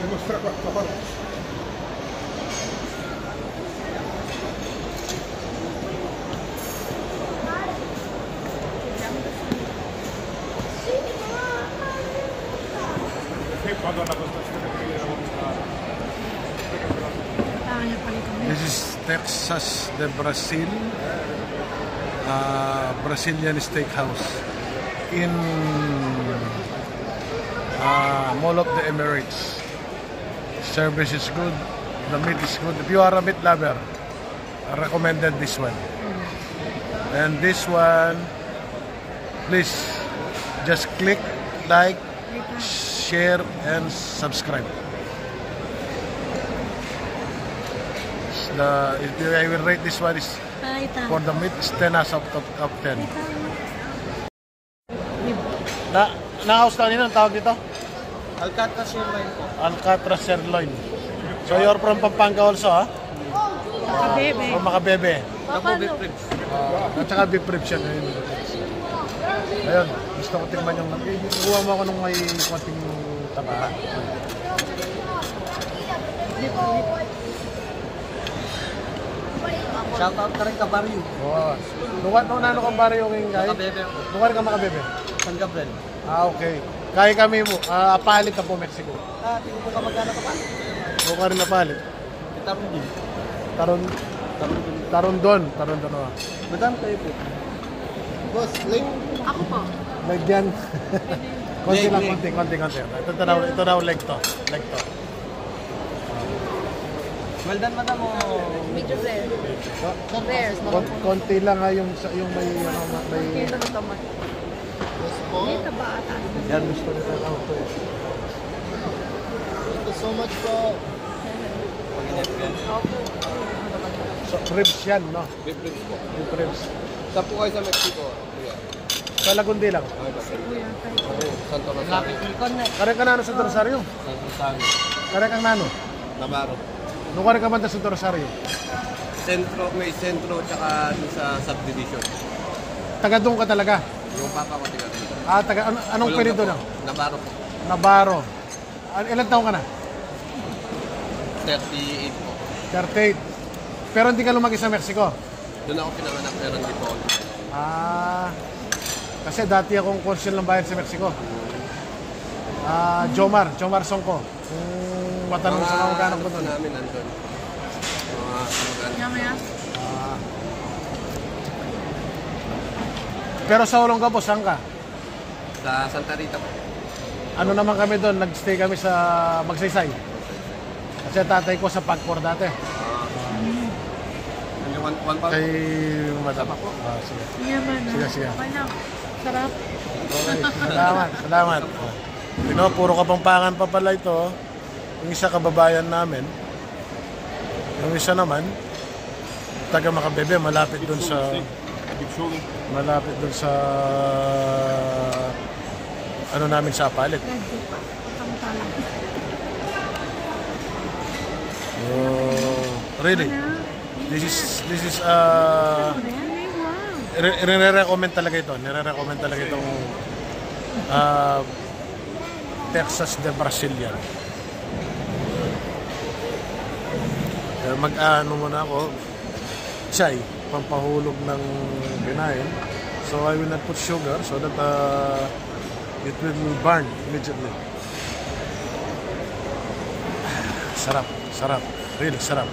Demuestra por favor. This is Texas de Brazil, Brazilian Steakhouse in Mall of the Emirates. Service is good, the meat is good. If you are a meat lover, I recommended this one. And this one, please just click like, share, and subscribe. I will rate this one is for the meat is 10 out of 10. Na-house na nino ang tawag dito? Alcatraz sirloin. Alcatraz sirloin. So you're from Pampanga also, ha? Makabebe. From Makabebe. Ako beef ribs. At saka beef ribs yan. Ayun, gusto ko tingnan yung kuha mo ako nung may konting taba. Shoutout ka rin ka Barrio. Oo. Nung ano kang Barrio yung kaya? Makabebe. Lugar ka Makabebe? San Gabriel. Okay. Kaya kami mo, palit na po Mexico. Tingin mo ka magkano ka pa? O ka rin na palit. Taron din. Taron doon. Madam kayo po. Boss, link. Ako po. Lagyan. Konti lang, konti. Ito daw leg to. Well done, madam. Medium rare. Rare. Konti lang ha yung may Kilo na tomat. May taba ata. yan gusto nila lang ito eh. Thank you so much po. So, ribs yan, no? Beef ribs po. Beef ribs. Saan po kayo sa Mexico? Sa Lagundi lang. Santo Rosario. Kare ka nano sa Rosario? Santo Rosario. Kare kang nano? Navarro. Nung kare ka banda sa Rosario? May sentro tsaka sa subdivision. Taga doon ka talaga? Yung papa ko tiga dito. Anong periodo na? Navarro po. Navarro. Ilan taong ka na? 38 po. 38. Pero hindi ka lumaki sa Mexico? Doon ako pinanganak pero hindi po ako. Kasi dati akong consul ng bayan sa Mexico. Jomar Songko. Kung matanong sa kamag-anak ko doon. Namin nandun. Yamaya. Pero sa Olongapo, saan ka? Sa Santa Rita po. Ano naman kami doon, nag-stay kami sa Magsaysay. Kasi tatay ko sa Pagcor dati. One pound. Kay madam. Sige. Yaman na. Sige. Okay lang. Sarap. Okay. Salamat. Puro Kapampangan pa pala ito. Yung isa kababayan namin. Yung isa naman, taga Makabebe, malapit dun sa ano namin sa Apalit. Really? This is nire-recommend talaga ito. Nire-recommend talaga itong Texas de Brazilian. Mag-ano muna ako chai, pampahulog ng binayin. So I will not put sugar so that it will burn immediately. Sarap. Really sarap.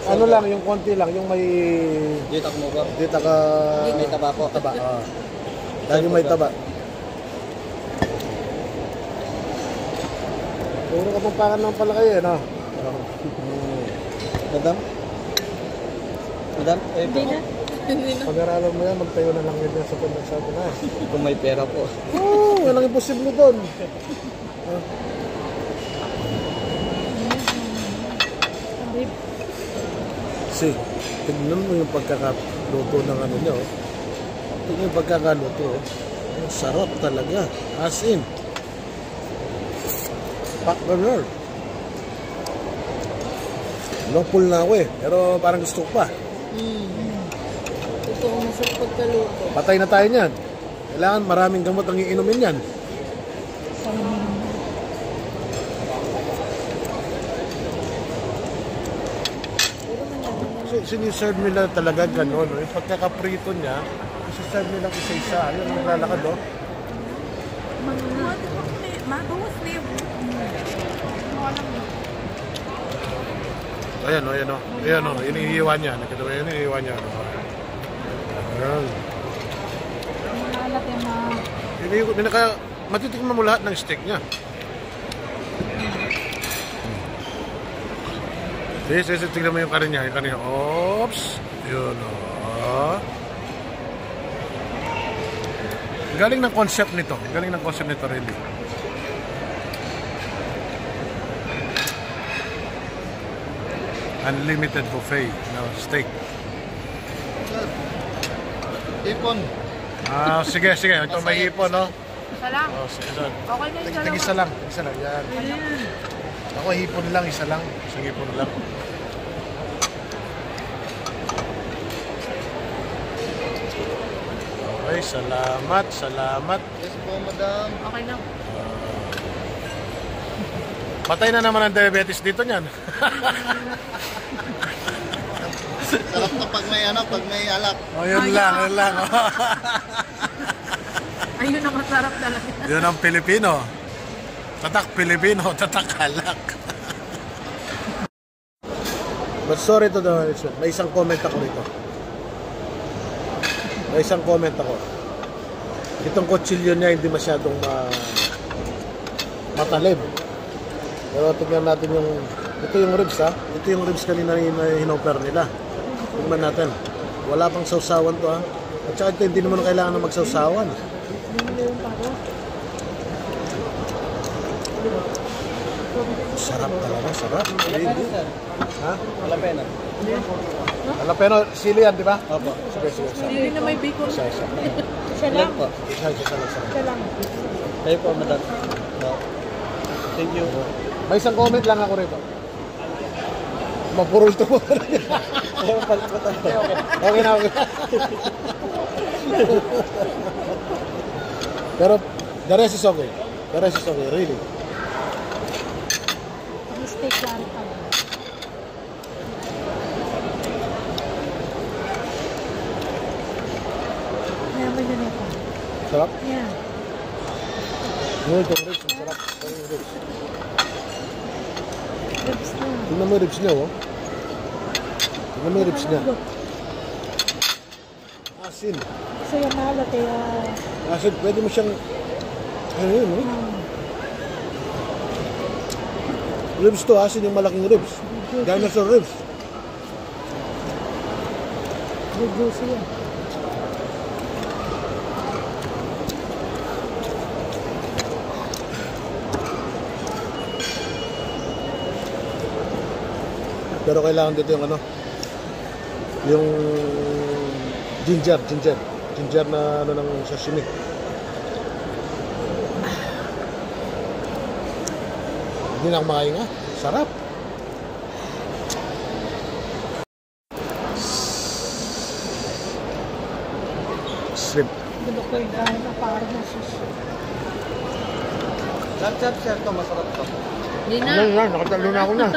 Ano lang, yung konti lang, yung may Dito mo ba? dita ka May taba po. taba. Lagi may taba. Puro Kapampangan lang pala kayo, no? Madam? Hindi na. Pag-aralan mo yan, magtayo na lang yun sa Pinas. Kung may pera po. Walang imposible doon. Kasi, tignan mo yung pagkakaluto ng ano niya, oh. Tignan yung pagkakaluto, oh. Ang sarap talaga. As in. Pak burger. Long-pull na ako eh. Pero parang gusto ko pa. Totoo mo sa pagkaluto. Patay na tayo niyan. Kailangan maraming gamot ang iinumin yan. Siniserve nila talaga gano'n. Yung pagkakaprito niya, isiserve nilang isa-isa. Ayun, naglalakad, oh. Ayan, oh, ayan, oh. Ayan, oh. Iniiwan niya. Nakita mo yun, iniiwan niya. Ayan. Kaya matitikman mo lahat ng steak niya. Sige, tignan mo yung kanin niya. Yung kanin niya. Oops. Yun, oh. Galing ng concept nito. Galing ng concept nito, really. Unlimited buffet na steak. Ipon. Sige. Ito may ipon, no? Isa lang. Oh, sige. Okay na isa lang. Isa lang. Isa lang. Yan. Ako, hipon lang. Isa lang. Isang hipon lang. Okay, salamat. Yes po, madam. Okay na. Patay na naman ang diabetes dito niyan. Sarap na pag may alak. Oh, yun lang. Ayun ang masarap talaga. Yun ang Pilipino. Tatak Pilipino, tatak halak. But sorry to the may isang comment ako rito. Itong kutsilyo niya hindi masyadong matalib. Pero tignan natin ito yung ribs, ha. Ito yung ribs kanina na hinoper nila. Tignan natin. Wala pang sausawan to, ha. At saka ito, hindi naman kailangan na magsausawan. Sarap talaga, sarap. Ha? Malapena. Alapeno, sili yan, di ba? Opo. Sige. Hindi na may bacon. Isa. Isa lang. Po. Isa lang. Isa lang. Kayo po, madam. Thank you. May isang comment lang ako rito. Mapurol to mo. Okay na. Pero, the rest is okay. Really. Mistake lang pa. Naman yun ito. Sarap? Yeah. Itong ribs, ang sarap. Itong ribs. Ribs na. Tingnan mo yung ribs niya, oh. Tingnan mo yung ribs niya. Asin. So yung malat eh. Asin, pwede mo siyang... Ano yun, oh? Ribs to, asin yung malaking ribs. Dinosaur ribs. Juicy yan. Pero kailangan dito yung yung ginger na ng sashimi. Hindi na kumain nga. Sarap. Shrimp. Bulok ko yung dahil na parang nasushi. Chat, sir. Ito, masarap to. Hindi na. Nakatalo na ako na.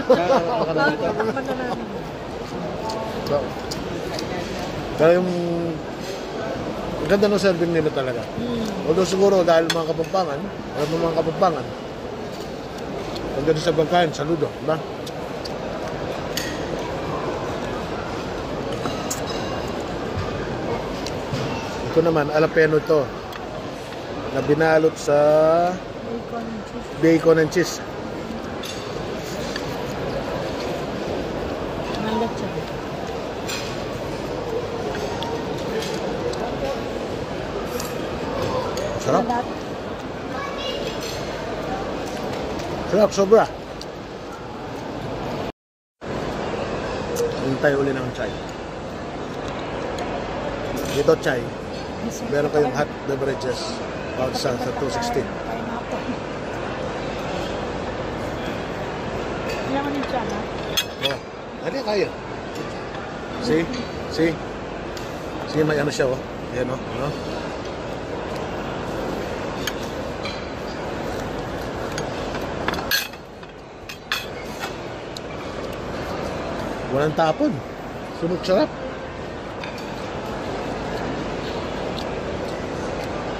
Kaya yung ganda ng serving nila talaga. Although siguro dahil mga Kapampangan, pag sa Bangkayan, saludo, diba? Ito naman, alapeno to na binalot sa bacon and cheese. Malat siya. Sarap. Sarap, sobra. Hintay uli ng chai. Dito chai, meron kayong hot beverages about sa 260. Kailangan yung siya, ha? Oh, hindi kaya. See, may ano siya, oh. Yan, oh. Walang tapon. Sunod sarap.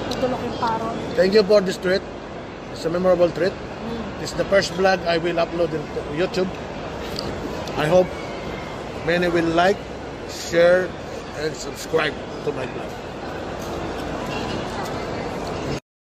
Tutulok yung paron. Thank you for this treat. It's a memorable treat. It's the first vlog I will upload into YouTube. I hope many will like, share, and subscribe to my vlog.